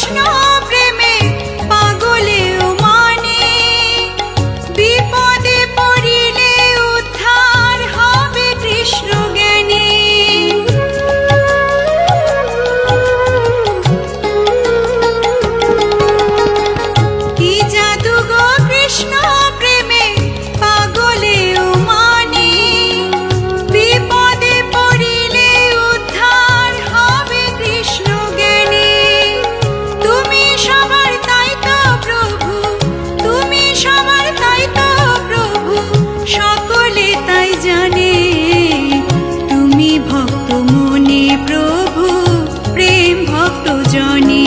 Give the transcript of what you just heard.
কৃষ্ণ প্রেমে পাগলেও মানে, বিপদে পড়িলে উদ্ধার হবে কৃষ্ণ জ্ঞানী। কি জাদু গো কৃষ্ণ প্রেমে পাগলেও মানে, বিপদে পড়িলে উদ্ধার হবে কৃষ্ণ জ্ঞানী। তুমি সবার তাই তো প্রভু, তুমি সবার তাই তো প্রভু, সকলে তাই জানে। তুমি ভক্ত মনে প্রভু, প্রেম ভক্ত জনে।